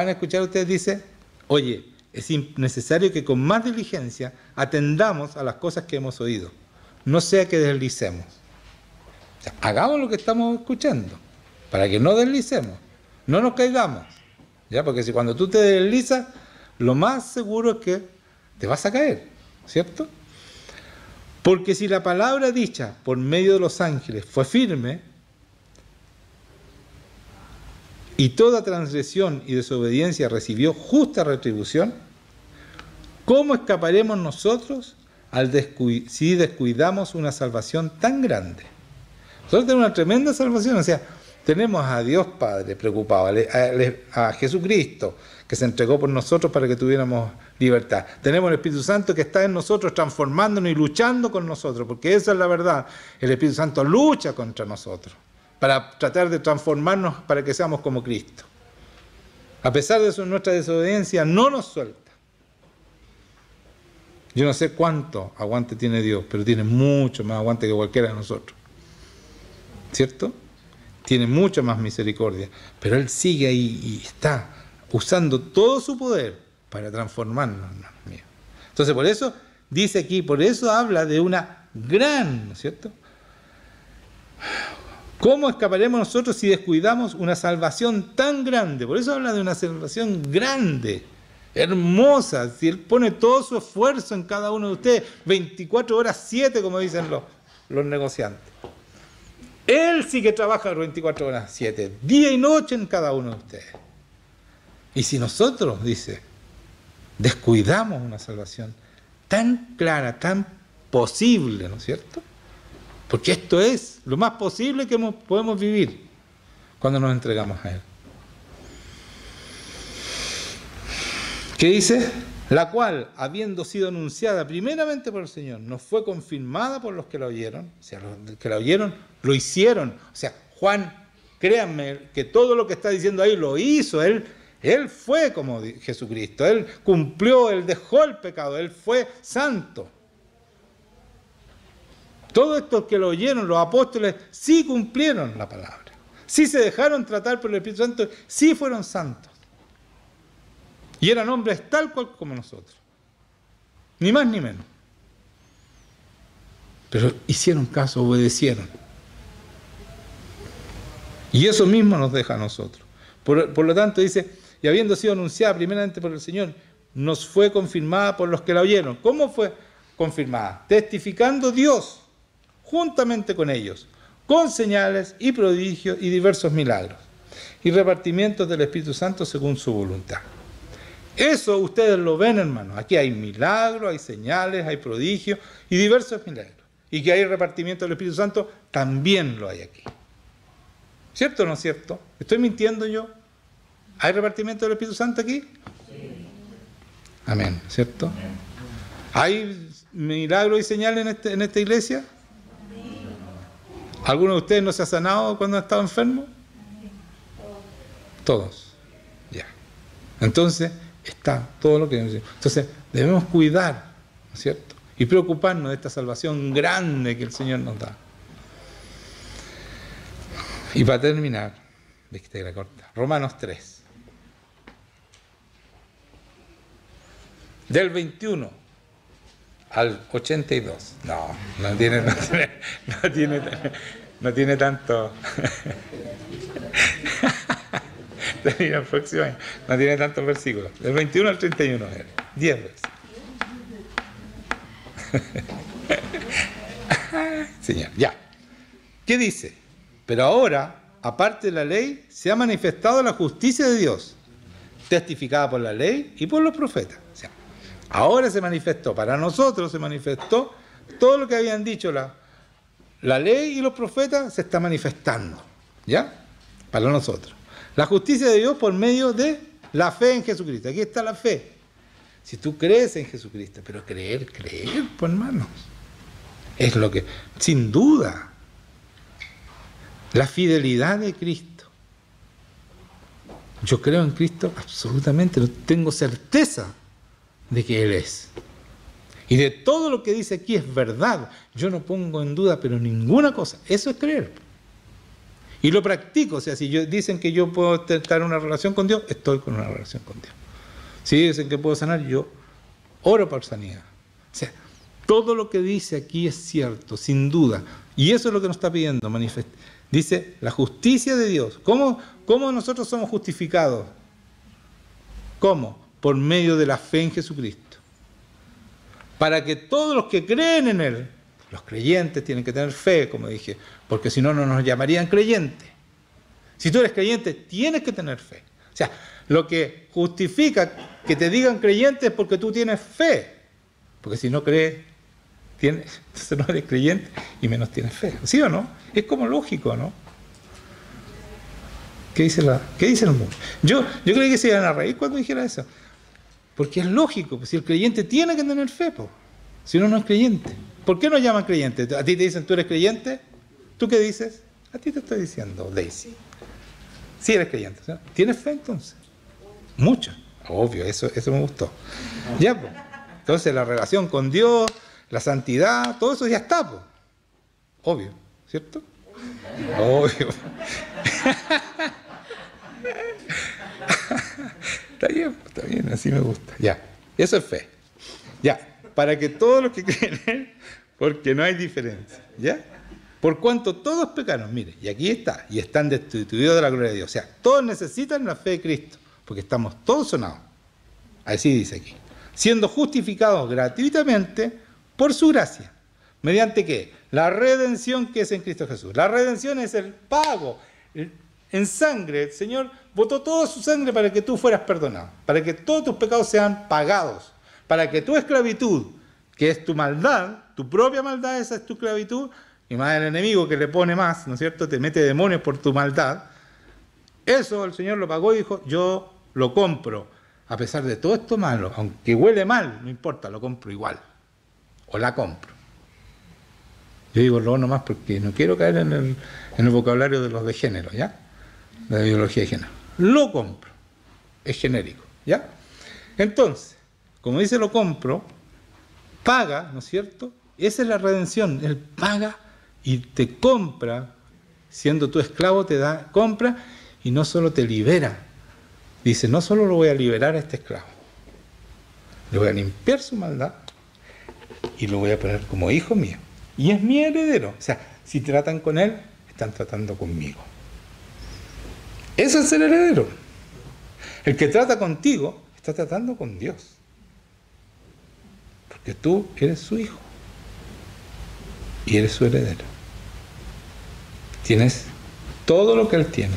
de escuchar ustedes, dice, oye, es necesario que con más diligencia atendamos a las cosas que hemos oído. No sea que deslicemos. O sea, hagamos lo que estamos escuchando, para que no deslicemos, no nos caigamos. ¿Ya? Porque si cuando tú te deslizas, lo más seguro es que te vas a caer, ¿cierto? Porque si la palabra dicha por medio de los ángeles fue firme, y toda transgresión y desobediencia recibió justa retribución, ¿cómo escaparemos nosotros si descuidamos una salvación tan grande? Nosotros tenemos una tremenda salvación, o sea, tenemos a Dios Padre preocupado, a Jesucristo que se entregó por nosotros para que tuviéramos libertad. Tenemos el Espíritu Santo que está en nosotros transformándonos y luchando con nosotros, porque esa es la verdad. El Espíritu Santo lucha contra nosotros para tratar de transformarnos para que seamos como Cristo. A pesar de nuestra desobediencia, no nos suelta. Yo no sé cuánto aguante tiene Dios, pero tiene mucho más aguante que cualquiera de nosotros. ¿Cierto? Tiene mucha más misericordia. Pero Él sigue ahí y está usando todo su poder para transformarnos. Entonces, por eso dice aquí, por eso habla de una gran, ¿no es cierto? ¿Cómo escaparemos nosotros si descuidamos una salvación tan grande? Por eso habla de una salvación grande, hermosa. Si Él pone todo su esfuerzo en cada uno de ustedes, 24 horas 7, como dicen los negociantes. Él sí que trabaja 24 horas 7, día y noche en cada uno de ustedes. Y si nosotros, dice, descuidamos una salvación tan clara, tan posible, ¿no es cierto? Porque esto es lo más posible que podemos vivir cuando nos entregamos a Él. ¿Qué dice? La cual, habiendo sido anunciada primeramente por el Señor, nos fue confirmada por los que la oyeron. O sea, los que la oyeron lo hicieron. O sea, Juan, créanme, que todo lo que está diciendo ahí lo hizo. Él fue como Jesucristo. Él cumplió, Él dejó el pecado. Él fue santo. Todos estos que lo oyeron, los apóstoles, sí cumplieron la palabra. Sí se dejaron tratar por el Espíritu Santo, sí fueron santos. Y eran hombres tal cual como nosotros. Ni más ni menos. Pero hicieron caso, obedecieron. Y eso mismo nos deja a nosotros. Por lo tanto dice, y habiendo sido anunciada primeramente por el Señor, nos fue confirmada por los que la oyeron. ¿Cómo fue confirmada? Testificando Dios juntamente con ellos, con señales y prodigios y diversos milagros, y repartimientos del Espíritu Santo según su voluntad. Eso ustedes lo ven, hermanos. Aquí hay milagros, hay señales, hay prodigios y diversos milagros. Y que hay repartimiento del Espíritu Santo, también lo hay aquí. ¿Cierto o no es cierto? ¿Estoy mintiendo yo? ¿Hay repartimiento del Espíritu Santo aquí? Sí. Amén, ¿cierto? Amén. ¿Hay milagros y señales en esta iglesia? ¿Alguno de ustedes no se ha sanado cuando ha estado enfermo? Todos. Ya. Entonces, está todo lo que necesitamos. Entonces, debemos cuidar, ¿no es cierto? Y preocuparnos de esta salvación grande que el Señor nos da. Y para terminar, viste la corta, Romanos 3. Del 21 al 82. No tiene tanto. Termina el próximo año. No tiene tantos versículos. Del 21 al 31, 10 versículos. Señor, ya. ¿Qué dice? Pero ahora, aparte de la ley, se ha manifestado la justicia de Dios, testificada por la ley y por los profetas. O sea, ahora se manifestó, para nosotros se manifestó todo lo que habían dicho la ley y los profetas, se está manifestando, ¿ya? Para nosotros. La justicia de Dios por medio de la fe en Jesucristo. Aquí está la fe. Si tú crees en Jesucristo, pero creer, pues hermanos, es lo que, sin duda, la fidelidad de Cristo. Yo creo en Cristo absolutamente, tengo certeza de que Él es. Y de todo lo que dice aquí es verdad. Yo no pongo en duda, pero ninguna cosa. Eso es creer. Y lo practico. O sea, si dicen que yo puedo estar en una relación con Dios, estoy con una relación con Dios. Si dicen que puedo sanar, yo oro por sanidad. O sea, todo lo que dice aquí es cierto, sin duda. Y eso es lo que nos está pidiendo, dice, la justicia de Dios. ¿Cómo nosotros somos justificados? ¿Cómo? Por medio de la fe en Jesucristo. Para que todos los que creen en Él, los creyentes tienen que tener fe, como dije, porque si no, no nos llamarían creyentes. Si tú eres creyente, tienes que tener fe. O sea, lo que justifica que te digan creyente es porque tú tienes fe. Porque si no crees, entonces no eres creyente y menos tienes fe. ¿Sí o no? Es como lógico, ¿no? ¿Qué dice el mundo? Yo creí que se iban a reír cuando dijera eso. Porque es lógico, pues si el creyente tiene que tener fe, pues. Si no, no es creyente. ¿Por qué nos llaman creyente? ¿A ti te dicen tú eres creyente? ¿Tú qué dices? A ti te estoy diciendo, Daisy. Sí eres creyente. ¿Tienes fe entonces? Mucho. Obvio, eso me gustó. Ya, pues. Entonces la relación con Dios, la santidad, todo eso ya está, po. Obvio, ¿cierto? Obvio. Está bien, así me gusta. Ya, eso es fe. Ya, para que todos los que creen, porque no hay diferencia, ¿ya? Por cuanto todos pecaron, mire, y aquí está, y están destituidos de la gloria de Dios. O sea, todos necesitan la fe de Cristo, porque estamos todos sonados. Así dice aquí. Siendo justificados gratuitamente por su gracia. ¿Mediante qué? La redención que es en Cristo Jesús. La redención es el pago. En sangre, el Señor botó toda su sangre para que tú fueras perdonado, para que todos tus pecados sean pagados, para que tu esclavitud, que es tu maldad, tu propia maldad, esa es tu esclavitud, y más el enemigo que le pone más, ¿no es cierto?, te mete demonios por tu maldad, eso el Señor lo pagó y dijo, yo lo compro, a pesar de todo esto malo, aunque huele mal, no importa, lo compro igual, o la compro. Yo digo lo nomás porque no quiero caer en el vocabulario de los de género, ¿ya? De la ideología de género. Lo compro. Es genérico, ¿ya? Entonces, como dice lo compro, paga, ¿no es cierto? Esa es la redención. Él paga y te compra, siendo tu esclavo, te da, compra y no solo te libera. Dice, no solo lo voy a liberar a este esclavo, le voy a limpiar su maldad y lo voy a poner como hijo mío. Y es mi heredero. O sea, si tratan con él, están tratando conmigo. Eso es el heredero. El que trata contigo, está tratando con Dios. Porque tú eres su hijo. Y eres su heredero. Tienes todo lo que él tiene.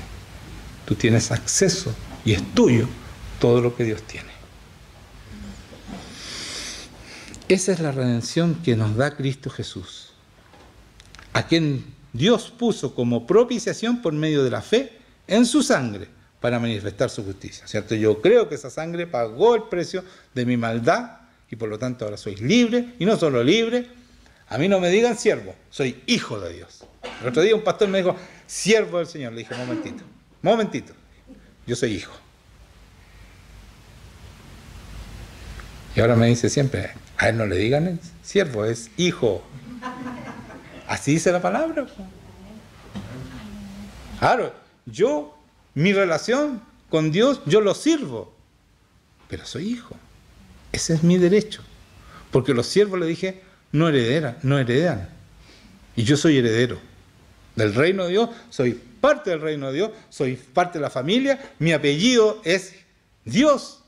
Tú tienes acceso y es tuyo todo lo que Dios tiene. Esa es la redención que nos da Cristo Jesús, a quien Dios puso como propiciación por medio de la fe en su sangre para manifestar su justicia, ¿cierto? Yo creo que esa sangre pagó el precio de mi maldad y por lo tanto ahora soy libre, y no solo libre, a mí no me digan siervo, soy hijo de Dios. El otro día un pastor me dijo, siervo del Señor. Le dije, momentito, yo soy hijo. Y ahora me dice siempre, a él no le digan siervo, es hijo. Así dice la palabra. Claro, mi relación con Dios, yo lo sirvo, pero soy hijo. Ese es mi derecho. Porque los siervos, le dije, no heredan. Y yo soy heredero del reino de Dios, soy parte del reino de Dios, soy parte de la familia, mi apellido es Dios.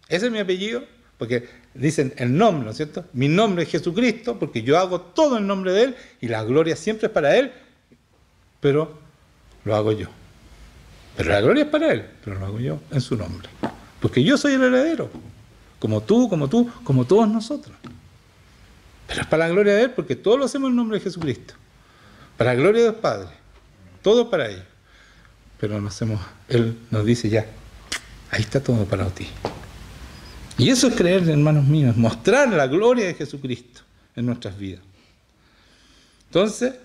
Ese es mi apellido, porque dicen el nombre, ¿no es cierto? Mi nombre es Jesucristo, porque yo hago todo en nombre de Él, y la gloria siempre es para Él, pero lo hago yo. Pero la gloria es para Él, pero lo hago yo en su nombre. Porque yo soy el heredero, como tú, como todos nosotros. Pero es para la gloria de Él, porque todos lo hacemos en nombre de Jesucristo. Para la gloria del Padre. Todo para Él. Pero Él nos dice ya, ahí está todo para ti. Y eso es creer, hermanos míos, es mostrar la gloria de Jesucristo en nuestras vidas. Entonces,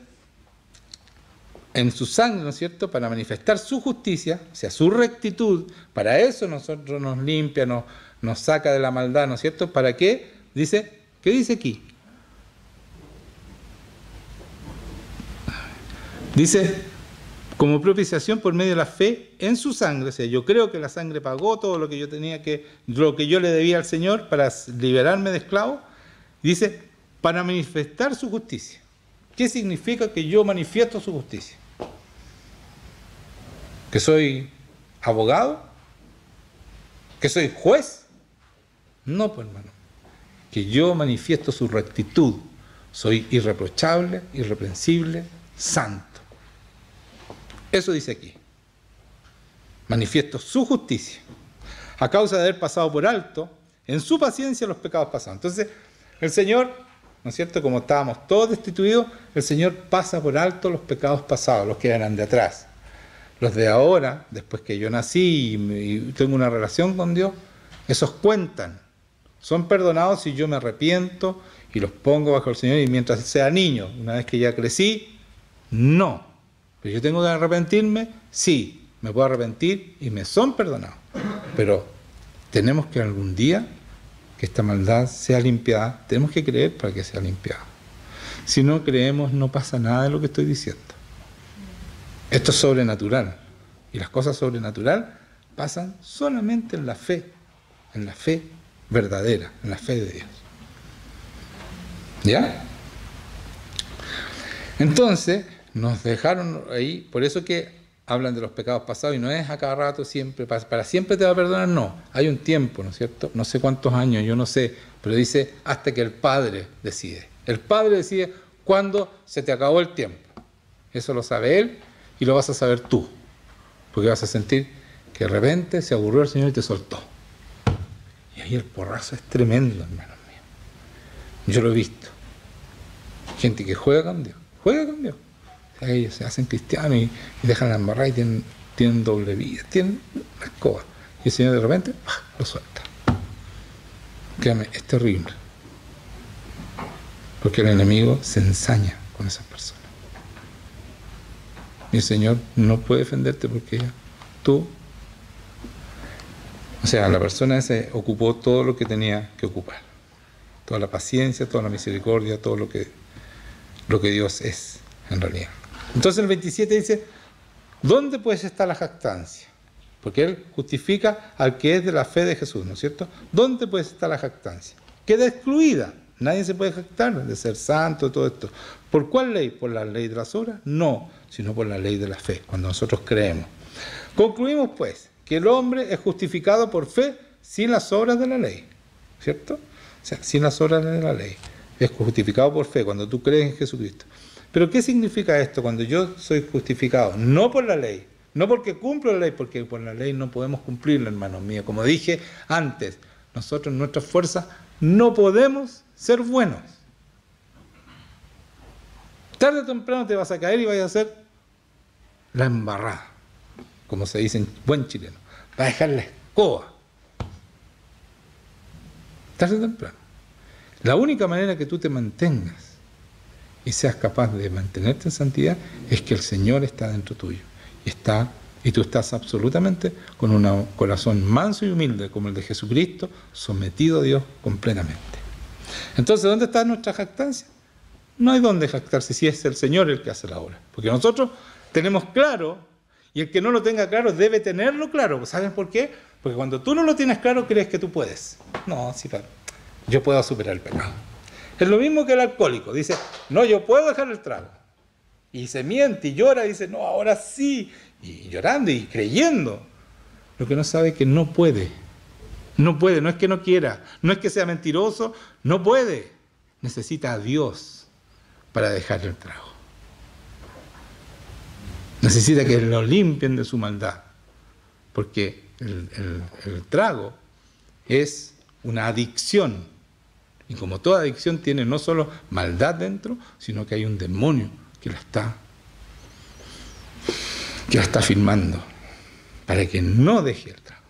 en su sangre, ¿no es cierto?, para manifestar su justicia, o sea, su rectitud, para eso nosotros nos limpia, nos saca de la maldad, ¿no es cierto? ¿Para qué? Dice, ¿qué dice aquí? Dice, como propiciación por medio de la fe en su sangre. O sea, yo creo que la sangre pagó todo lo que yo lo que yo le debía al Señor para liberarme de esclavo. Dice, para manifestar su justicia. ¿Qué significa que yo manifiesto su justicia? ¿Que soy abogado? ¿Que soy juez? No, pues, hermano. Que yo manifiesto su rectitud. Soy irreprochable, irreprensible, santo. Eso dice aquí. Manifiesto su justicia, a causa de haber pasado por alto, en su paciencia, los pecados pasados. Entonces, el Señor, ¿no es cierto?, como estábamos todos destituidos, el Señor pasa por alto los pecados pasados, los que eran de atrás. Los de ahora, después que yo nací y tengo una relación con Dios, esos cuentan. Son perdonados si yo me arrepiento y los pongo bajo el Señor, y mientras sea niño. Una vez que ya crecí, no. Pero yo tengo que arrepentirme, sí, me puedo arrepentir y me son perdonados. Pero tenemos que algún día que esta maldad sea limpiada, tenemos que creer para que sea limpiada. Si no creemos, no pasa nada de lo que estoy diciendo. Esto es sobrenatural. Y las cosas sobrenaturales pasan solamente en la fe verdadera, en la fe de Dios. ¿Ya? Entonces, nos dejaron ahí, por eso que hablan de los pecados pasados, y no es a cada rato siempre, para siempre te va a perdonar, no. Hay un tiempo, ¿no es cierto? No sé cuántos años, yo no sé, pero dice hasta que el Padre decide. El Padre decide cuándo se te acabó el tiempo. Eso lo sabe Él y lo vas a saber tú. Porque vas a sentir que de repente se aburrió el Señor y te soltó. Y ahí el porrazo es tremendo, hermanos míos. Yo lo he visto. Gente que juega con Dios. O sea, ellos se hacen cristianos y dejan la embarrada y tienen doble vida, tienen la escoba. Y el Señor de repente lo suelta. Créame, es terrible. Porque el enemigo se ensaña con esas personas. Y el Señor no puede defenderte porque tú, o sea, la persona esa ocupó todo lo que tenía que ocupar. Toda la paciencia, toda la misericordia, todo lo que Dios es en realidad. Entonces el 27 dice, ¿dónde pues está la jactancia? Porque Él justifica al que es de la fe de Jesús, ¿no es cierto? ¿Dónde pues está la jactancia? Queda excluida. Nadie se puede jactar de ser santo, de todo esto. ¿Por cuál ley? ¿Por la ley de las obras? No, sino por la ley de la fe, cuando nosotros creemos. Concluimos pues que el hombre es justificado por fe sin las obras de la ley, ¿cierto? O sea, sin las obras de la ley. Es justificado por fe, cuando tú crees en Jesucristo. Pero ¿qué significa esto cuando yo soy justificado? No por la ley, no porque cumplo la ley, porque por la ley no podemos cumplirla, hermanos míos. Como dije antes, nosotros en nuestras fuerzas no podemos ser buenos. Tarde o temprano te vas a caer y vas a hacer la embarrada, como se dice en buen chileno. Vas a dejar la escoba. Tarde o temprano. La única manera que tú te mantengas y seas capaz de mantenerte en santidad es que el Señor está dentro tuyo. Y tú estás absolutamente con un corazón manso y humilde como el de Jesucristo, sometido a Dios completamente. Entonces, ¿dónde está nuestra jactancia? No hay dónde jactarse si es el Señor el que hace la obra. Porque nosotros tenemos claro, y el que no lo tenga claro debe tenerlo claro. ¿Saben por qué? Porque cuando tú no lo tienes claro, crees que tú puedes. No, sí, claro. Yo puedo superar el pecado. Es lo mismo que el alcohólico. Dice, no, yo puedo dejar el trago. Y se miente y llora y dice, no, ahora sí. Y llorando y creyendo. Lo que no sabe es que no puede. No puede, no es que no quiera. No es que sea mentiroso, no puede. Necesita a Dios para dejar el trago. Necesita que lo limpien de su maldad. Porque el trago es una adicción. Y como toda adicción tiene no solo maldad dentro, sino que hay un demonio que la está firmando para que no deje el trago.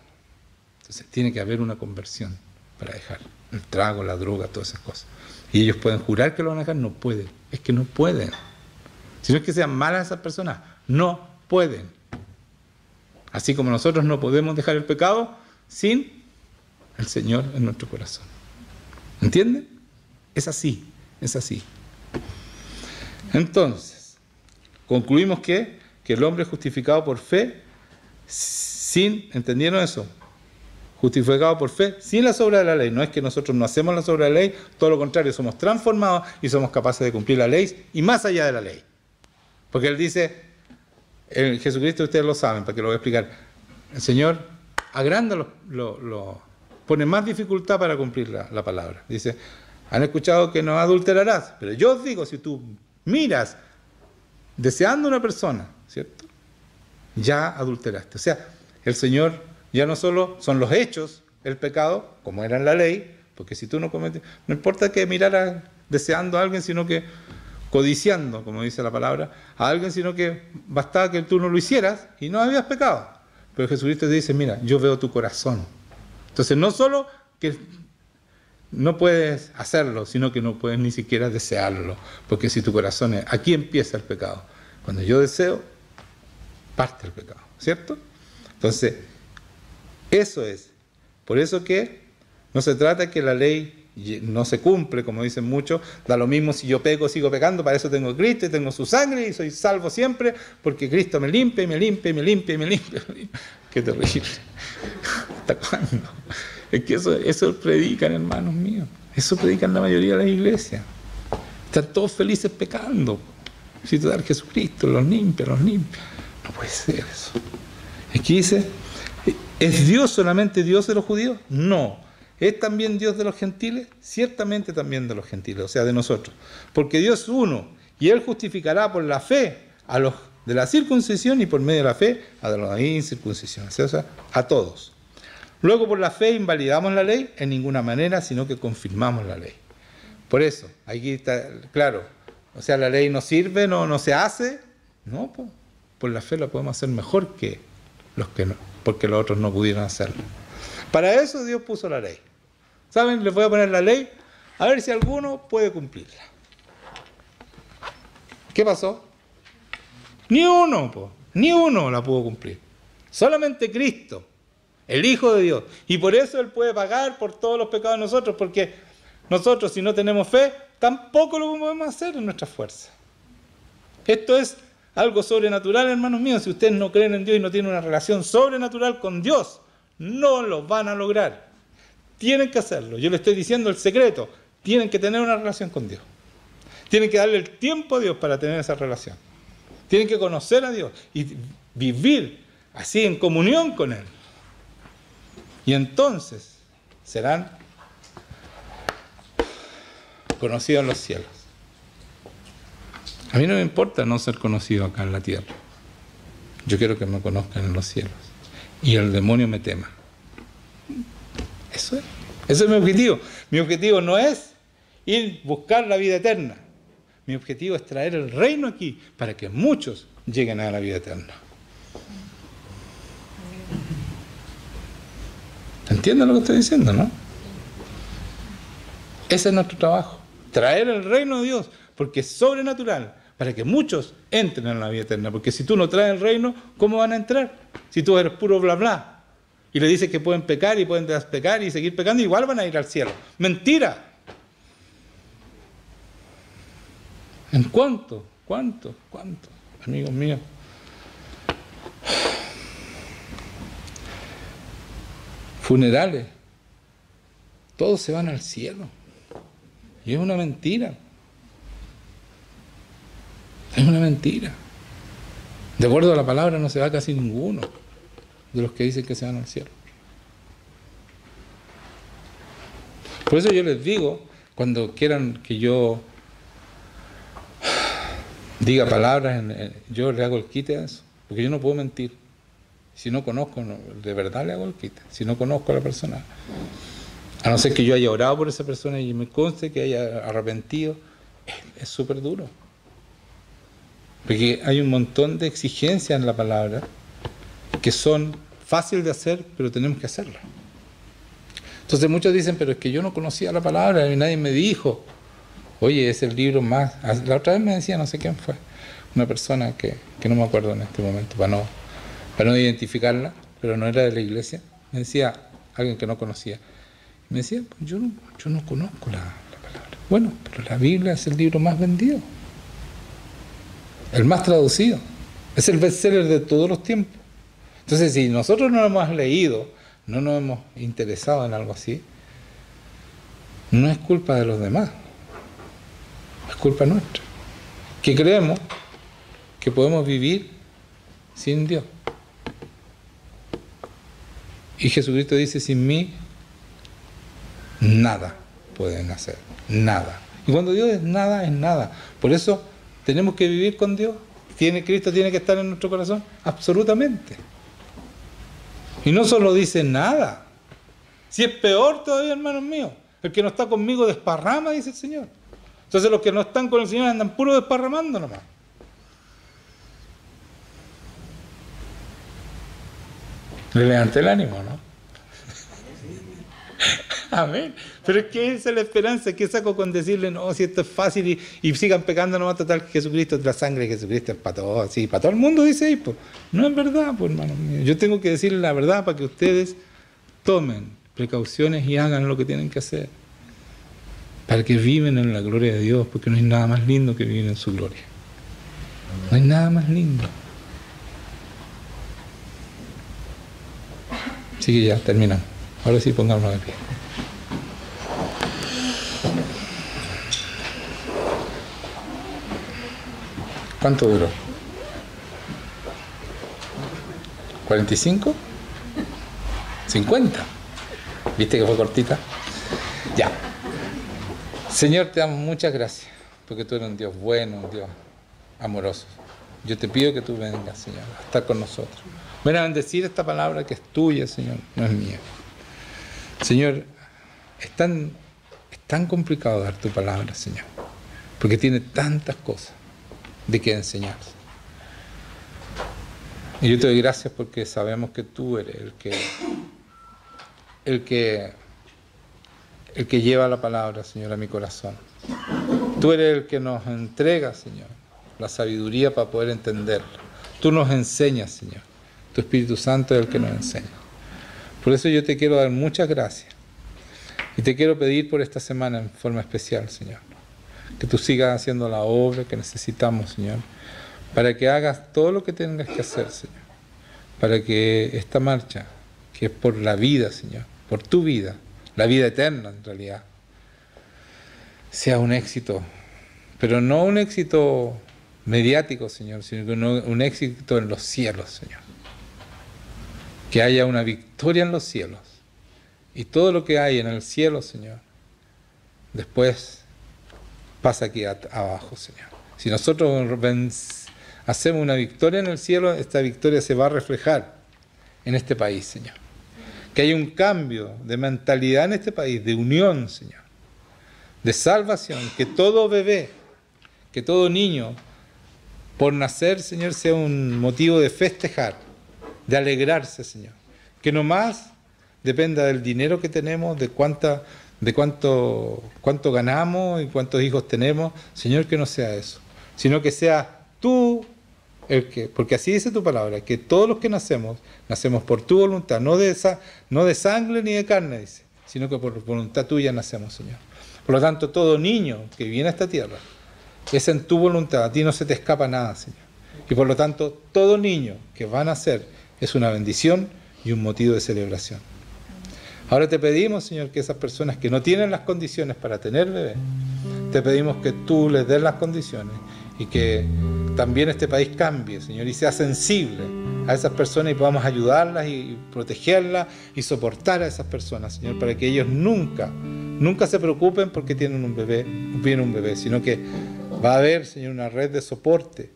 Entonces tiene que haber una conversión para dejar el trago, la droga, todas esas cosas. Y ellos pueden jurar que lo van a dejar, no pueden. Es que no pueden. Si no es que sean malas esas personas, no pueden. Así como nosotros no podemos dejar el pecado sin el Señor en nuestro corazón. ¿Entienden? Es así, es así. Entonces, concluimos que el hombre es justificado por fe ¿entendieron eso? Justificado por fe sin las obras de la ley. No es que nosotros no hacemos las obras de la ley, todo lo contrario, somos transformados y somos capaces de cumplir la ley y más allá de la ley. Porque Él dice, en Jesucristo ustedes lo saben, para que lo voy a explicar, el Señor agranda pone más dificultad para cumplir la palabra. Dice, han escuchado que no adulterarás, pero yo os digo, si tú miras deseando a una persona, ¿cierto? Ya adulteraste. O sea, el Señor ya no solo son los hechos, el pecado, como era en la ley, porque si tú no cometes, no importa que miraras deseando a alguien, sino que codiciando, como dice la palabra, a alguien, sino que bastaba que tú no lo hicieras y no habías pecado. Pero Jesucristo te dice, mira, yo veo tu corazón. Entonces, no solo que no puedes hacerlo, sino que no puedes ni siquiera desearlo. Porque si tu corazón es... Aquí empieza el pecado. Cuando yo deseo, parte el pecado. ¿Cierto? Entonces, eso es. Por eso que No se trata que la ley no se cumple, como dicen muchos, da lo mismo si yo peco, sigo pecando, para eso tengo a Cristo y tengo su sangre y soy salvo siempre, porque Cristo me limpia y me limpia y me limpia y me limpia. Qué terrible. ¿Hasta cuándo? Es que eso predican, hermanos míos. Eso predican la mayoría de las iglesias. Están todos felices pecando. Si te da Jesucristo, los limpia, los limpia. No puede ser eso. Aquí dice, ¿es Dios solamente Dios de los judíos? No. ¿Es también Dios de los gentiles? Ciertamente también de los gentiles, o sea, de nosotros. Porque Dios es uno, y Él justificará por la fe a los de la circuncisión y por medio de la fe a la incircuncisión, o sea, a todos. Luego, por la fe invalidamos la ley en ninguna manera, sino que confirmamos la ley. Por eso, aquí está claro, o sea, la ley no sirve, no se hace, no, por la fe la podemos hacer mejor que los que no, porque los otros no pudieron hacerlo. Para eso Dios puso la ley. ¿Saben? Les voy a poner la ley, a ver si alguno puede cumplirla. ¿Qué pasó? Ni uno la pudo cumplir. Solamente Cristo, el Hijo de Dios. Y por eso Él puede pagar por todos los pecados de nosotros, porque nosotros, si no tenemos fe, tampoco lo podemos hacer en nuestra fuerza. Esto es algo sobrenatural, hermanos míos. Si ustedes no creen en Dios y no tienen una relación sobrenatural con Dios, no lo van a lograr. Tienen que hacerlo. Yo les estoy diciendo el secreto. Tienen que tener una relación con Dios. Tienen que darle el tiempo a Dios para tener esa relación. Tienen que conocer a Dios y vivir así en comunión con Él. Y entonces serán conocidos en los cielos. A mí no me importa no ser conocido acá en la tierra. Yo quiero que me conozcan en los cielos. Y el demonio me tema. Eso es mi objetivo. Mi objetivo no es ir a buscar la vida eterna. Mi objetivo es traer el reino aquí para que muchos lleguen a la vida eterna. ¿Entienden lo que estoy diciendo, no? Ese es nuestro trabajo. Traer el reino de Dios, porque es sobrenatural, para que muchos entren en la vida eterna. Porque si tú no traes el reino, ¿cómo van a entrar? Si tú eres puro bla bla. Y le dices que pueden pecar y pueden despecar y seguir pecando, igual van a ir al cielo. ¡Mentira! ¿En cuánto? ¿Cuánto? Amigos míos. Funerales. Todos se van al cielo. Y es una mentira. Es una mentira. De acuerdo a la palabra no se va casi ninguno de los que dicen que se van al cielo. Por eso yo les digo, cuando quieran que yo diga palabras, yo le hago el quite a eso, porque yo no puedo mentir. Si no conozco, de verdad le hago el quite. Si no conozco a la persona, a no ser que yo haya orado por esa persona y me conste que haya arrepentido, es súper duro. Porque hay un montón de exigencias en la palabra que son fáciles de hacer, pero tenemos que hacerlas. Entonces muchos dicen, pero es que yo no conocía la palabra y nadie me dijo. Oye, es el libro más... La otra vez me decía, no sé quién fue, una persona que no me acuerdo en este momento, para no identificarla, pero no era de la iglesia. Me decía, alguien que no conocía. Me decía, pues yo no conozco la palabra. Bueno, pero la Biblia es el libro más vendido. El más traducido. Es el bestseller de todos los tiempos. Entonces, si nosotros no lo hemos leído, no nos hemos interesado en algo así, no es culpa de los demás. Es culpa nuestra. Que creemos que podemos vivir sin Dios. Y Jesucristo dice, sin mí, nada pueden hacer. Nada. Y cuando Dios es nada, es nada. Por eso tenemos que vivir con Dios. Cristo tiene que estar en nuestro corazón. Absolutamente. Y no solo dice nada. Si es peor todavía, hermanos míos. El que no está conmigo desparrama, dice el Señor. Entonces los que no están con el Señor andan puro desparramando nomás. Le levanté el ánimo, ¿no? Amén. Pero es que esa es la esperanza. ¿Qué saco con decirle, no, si esto es fácil y sigan pecando nomás, total, que Jesucristo, la sangre de Jesucristo es para todos, sí, para todo el mundo, dice ahí, pues. No es verdad, pues, hermano mío. Yo tengo que decirle la verdad para que ustedes tomen precauciones y hagan lo que tienen que hacer, para que viven en la gloria de Dios, porque no hay nada más lindo que vivir en su gloria. No hay nada más lindo. Así que ya, terminamos. Ahora sí, pongámonos de pie. ¿Cuánto duró? ¿45? ¿50? ¿Viste que fue cortita? Ya. Señor, te damos muchas gracias, porque tú eres un Dios bueno, un Dios amoroso. Yo te pido que tú vengas, Señor, a estar con nosotros. Ven a bendecir esta palabra que es tuya, Señor, no es mía. Señor, es tan complicado dar tu palabra, Señor, porque tiene tantas cosas de qué enseñar. Y yo te doy gracias porque sabemos que tú eres el que lleva la palabra, Señor, a mi corazón. Tú eres el que nos entrega, Señor, la sabiduría para poder entenderla. Tú nos enseñas, Señor. Tu Espíritu Santo es el que nos enseña. Por eso yo te quiero dar muchas gracias. Y te quiero pedir por esta semana en forma especial, Señor, que tú sigas haciendo la obra que necesitamos, Señor, para que hagas todo lo que tengas que hacer, Señor, para que esta marcha, que es por la vida, Señor, por tu vida, la vida eterna en realidad, sea un éxito, pero no un éxito mediático, Señor, sino que un éxito en los cielos, Señor. Que haya una victoria en los cielos, y todo lo que hay en el cielo, Señor, después pasa aquí abajo, Señor. Si nosotros hacemos una victoria en el cielo, esta victoria se va a reflejar en este país, Señor. Que haya un cambio de mentalidad en este país, de unión, Señor, de salvación, que todo bebé, que todo niño, por nacer, Señor, sea un motivo de festejar, de alegrarse, Señor. Que no más dependa del dinero que tenemos, de cuánto ganamos y cuántos hijos tenemos, Señor, que no sea eso, sino que sea tú el que, porque así dice tu palabra, que todos los que nacemos por tu voluntad, no de sangre ni de carne, dice, sino que por voluntad tuya nacemos, Señor. Por lo tanto, todo niño que viene a esta tierra es en tu voluntad, a ti no se te escapa nada, Señor. Y por lo tanto, todo niño que va a nacer es una bendición y un motivo de celebración. Ahora te pedimos, Señor, que esas personas que no tienen las condiciones para tener bebé, te pedimos que tú les des las condiciones y que también este país cambie, Señor, y sea sensible a esas personas y podamos ayudarlas y protegerlas y soportar a esas personas, Señor, para que ellos nunca se preocupen porque tienen un bebé, sino que va a haber, Señor, una red de soporte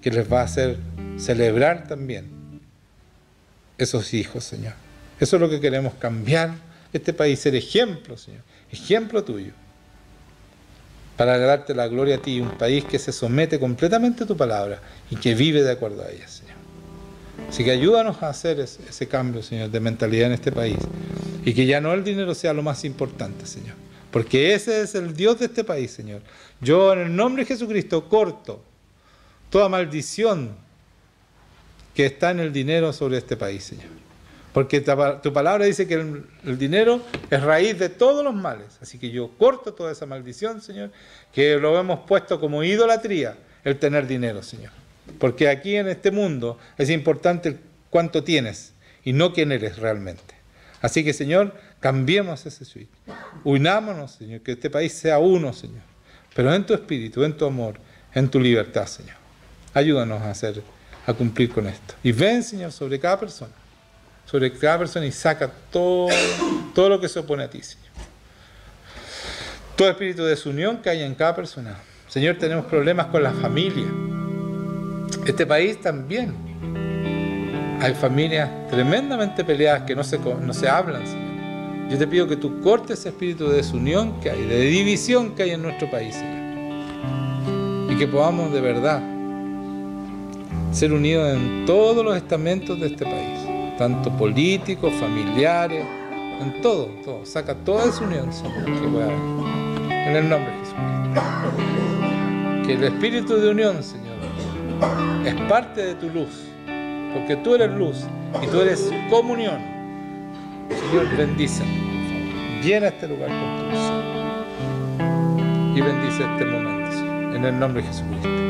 que les va a hacer celebrar también esos hijos, Señor. Eso es lo que queremos, cambiar este país, ser ejemplo, Señor, ejemplo tuyo, para darte la gloria a ti, un país que se somete completamente a tu palabra y que vive de acuerdo a ella, Señor. Así que ayúdanos a hacer ese cambio, Señor, de mentalidad en este país, y que ya no el dinero sea lo más importante, Señor, porque ese es el Dios de este país, Señor. Yo en el nombre de Jesucristo corto toda maldición que está en el dinero sobre este país, Señor. Porque tu palabra dice que el dinero es raíz de todos los males. Así que yo corto toda esa maldición, Señor, que lo hemos puesto como idolatría, el tener dinero, Señor. Porque aquí en este mundo es importante cuánto tienes y no quién eres realmente. Así que, Señor, cambiemos ese switch. Unámonos, Señor, que este país sea uno, Señor. Pero en tu espíritu, en tu amor, en tu libertad, Señor. Ayúdanos a cumplir con esto. Y ven, Señor, sobre cada persona y saca todo lo que se opone a ti, Señor. Todo espíritu de desunión que haya en cada persona. Señor, tenemos problemas con la familia. Este país también. Hay familias tremendamente peleadas que no se hablan, Señor. Yo te pido que tú cortes ese espíritu de desunión que hay, de división que hay en nuestro país, Señor. Y que podamos de verdad ser unidos en todos los estamentos de este país, tanto políticos, familiares, en todo. Saca toda esa unión, Señor, que pueda haber. En el nombre de Jesucristo. Que el espíritu de unión, Señor, es parte de tu luz, porque tú eres luz y tú eres comunión. Señor, bendícenos. Llena este lugar con tu unción. Y bendice este momento, Señor, en el nombre de Jesucristo.